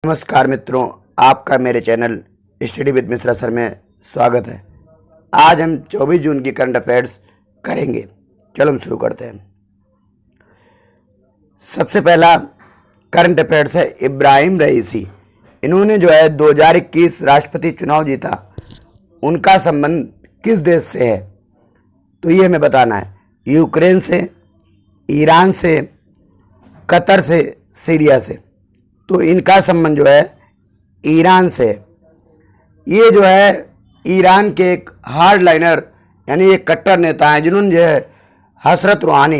नमस्कार मित्रों, आपका मेरे channel study with Mishra sir में स्वागत है। आज हम 24 जून की करंट अफेयर्स करेंगे। चलो हम शुरू करते हैं। सबसे पहला करंट अफेयर्स है इब्राहिम रईसी। इन्होंने जो है 2021 राष्ट्रपति चुनाव जीता। उनका संबंध किस देश से है तो ये हमें बताना है। यूक्रेन से, ईरान से, कतर से, सीरिया से। तो इनका संबंध जो है ईरान से। ये जो है ईरान के एक हार्ड लाइनर यानी एक कट्टर नेता हैं जिन्होंने जो है हसरत रूहानी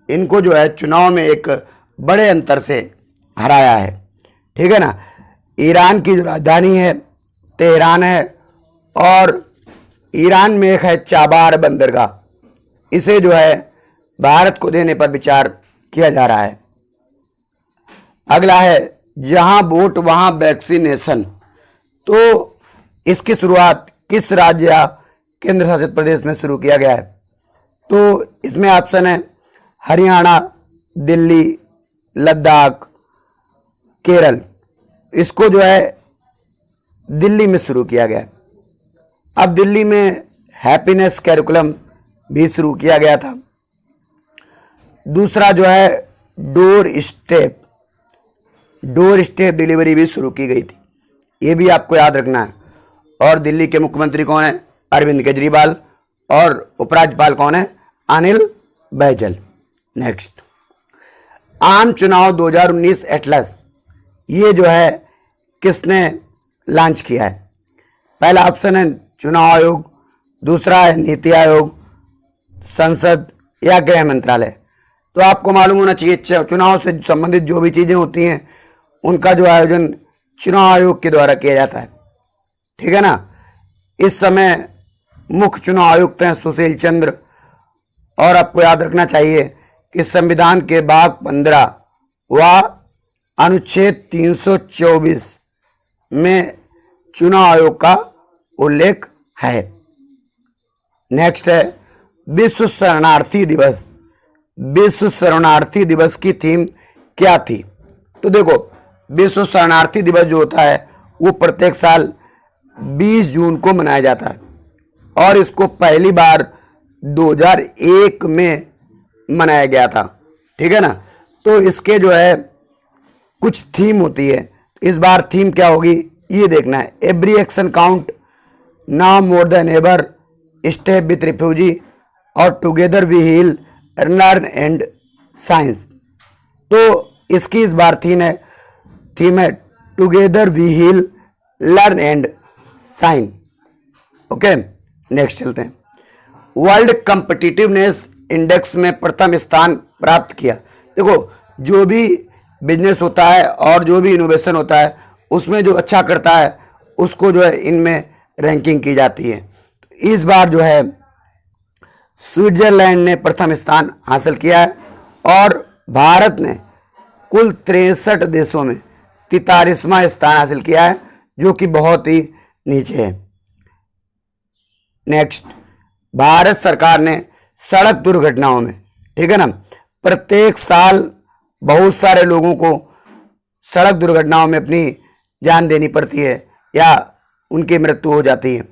इनको जो है चुनाव में एक बड़े अंतर से हराया है। ठीक है ना। ईरान की जो राजधानी है तेहरान है और ईरान में एक है चाबार बंदरगाह। इसे जो है भारत को देने पर विचार किया जा रहा है। अगला है जहां वोट वहां वैक्सीनेशन। तो इसकी शुरुआत किस राज्य या केंद्र शासित प्रदेश में शुरू किया गया है तो इसमें ऑप्शन है हरियाणा, दिल्ली, लद्दाख, केरल। इसको जो है दिल्ली में शुरू किया गया है। अब दिल्ली में हैप्पीनेस कैरिकुलम भी शुरू किया गया था। दूसरा जो है डोर स्टेप डिलीवरी भी शुरू की गई थी। ये भी आपको याद रखना है। और दिल्ली के मुख्यमंत्री कौन है? अरविंद केजरीवाल। और उपराज्यपाल कौन है? अनिल बैजल। नेक्स्ट, आम चुनाव 2019 एटलस। ये जो है किसने लॉन्च किया है? पहला ऑप्शन है चुनाव आयोग, दूसरा है नीति आयोग, संसद या गृह मंत्रालय। तो आपको मालूम होना चाहिए चुनाव से संबंधित जो भी चीज़ें होती हैं उनका जो आयोजन चुनाव आयोग के द्वारा किया जाता है। ठीक है ना। इस समय मुख्य चुनाव आयुक्त हैं सुशील चंद्र। और आपको याद रखना चाहिए कि संविधान के भाग 15 व अनुच्छेद 324 में चुनाव आयोग का उल्लेख है। नेक्स्ट है विश्व शरणार्थी दिवस। विश्व शरणार्थी दिवस की थीम क्या थी? तो देखो, विश्व शरणार्थी दिवस जो होता है वो प्रत्येक साल 20 जून को मनाया जाता है और इसको पहली बार 2001 में मनाया गया था। ठीक है ना। तो इसके जो है कुछ थीम होती है। इस बार थीम क्या होगी ये देखना है। Every action count, now more than ever, step with refugee और together we heal, learn and science. तो इसकी इस बार थीम है together we heal, learn and sign. Okay, next चलते हैं। वर्ल्ड कॉम्पिटिटिवनेस इंडेक्स में प्रथम स्थान प्राप्त किया। देखो, जो भी बिजनेस होता है और जो भी इनोवेशन होता है उसमें जो अच्छा करता है उसको जो है इनमें रैंकिंग की जाती है। तो इस बार जो है स्विट्जरलैंड ने प्रथम स्थान हासिल किया है और भारत ने कुल 63 देशों में 43वां स्थान हासिल किया है जो कि बहुत ही नीचे है। नेक्स्ट, भारत सरकार ने सड़क दुर्घटनाओं में, ठीक है ना, प्रत्येक साल बहुत सारे लोगों को सड़क दुर्घटनाओं में अपनी जान देनी पड़ती है या उनकी मृत्यु हो जाती है।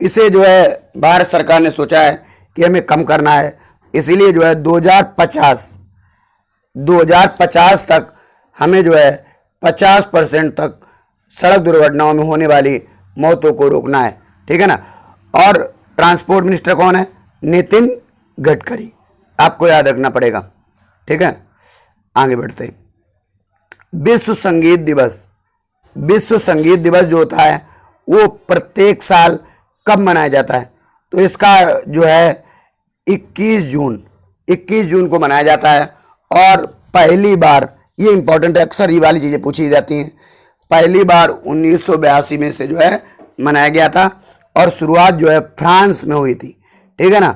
इसे जो है भारत सरकार ने सोचा है कि हमें कम करना है। इसीलिए जो है 2050 तक हमें जो है 50% तक सड़क दुर्घटनाओं में होने वाली मौतों को रोकना है। ठीक है ना। और ट्रांसपोर्ट मिनिस्टर कौन है? नितिन गडकरी। आपको याद रखना पड़ेगा। ठीक है, आगे बढ़ते हैं। विश्व संगीत दिवस। विश्व संगीत दिवस जो होता है वो प्रत्येक साल कब मनाया जाता है? तो इसका जो है 21 जून को मनाया जाता है। और पहली बार, ये इंपॉर्टेंट है, अक्सर ये वाली चीज़ें पूछी जाती हैं, पहली बार 1982 में से जो है मनाया गया था और शुरुआत जो है फ्रांस में हुई थी। ठीक है ना।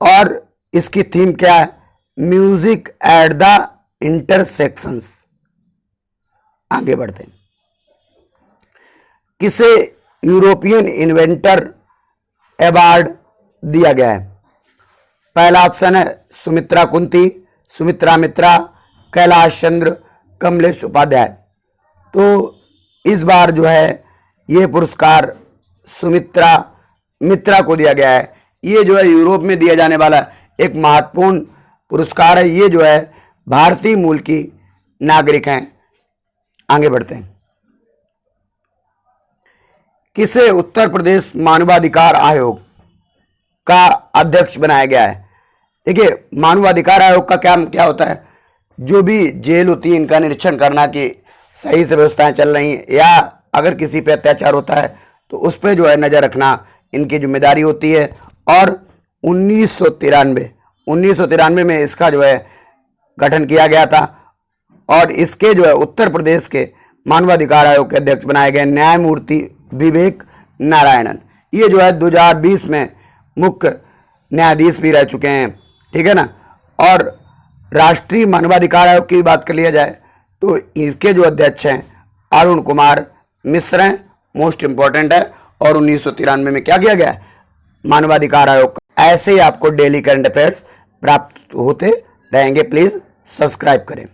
और इसकी थीम क्या है? Music at the intersections. आगे बढ़ते हैं। किसे यूरोपियन इन्वेंटर अवार्ड दिया गया है? पहला ऑप्शन है सुमित्रा कुंती, सुमित्रा मित्रा, कैलाश चंद्र, कमलेश उपाध्याय। तो इस बार जो है ये पुरस्कार सुमित्रा मित्रा को दिया गया है। ये जो है यूरोप में दिया जाने वाला एक महत्वपूर्ण पुरस्कार है। ये जो है भारतीय मूल की नागरिक हैं। आगे बढ़ते हैं। किसे उत्तर प्रदेश मानवाधिकार आयोग का अध्यक्ष बनाया गया है? देखिए, मानवाधिकार आयोग का क्या होता है? जो भी जेल होती है इनका निरीक्षण करना कि सही से व्यवस्थाएं चल रही हैं, या अगर किसी पे अत्याचार होता है तो उस पर जो है नज़र रखना इनकी जिम्मेदारी होती है। और 1993 में इसका जो है गठन किया गया था। और इसके जो है उत्तर प्रदेश के मानवाधिकार आयोग के अध्यक्ष बनाए गए न्यायमूर्ति विवेक नारायणन। ये जो है 2020 में मुख्य न्यायाधीश भी रह चुके हैं, ठीक है ना। और राष्ट्रीय मानवाधिकार आयोग की बात कर लिया जाए तो इसके जो अध्यक्ष हैं अरुण कुमार मिश्र हैं, मोस्ट इंपॉर्टेंट है। और 1993 में क्या किया गया? मानवाधिकार आयोग। ऐसे ही आपको डेली करंट अफेयर्स प्राप्त होते रहेंगे। प्लीज सब्सक्राइब करें।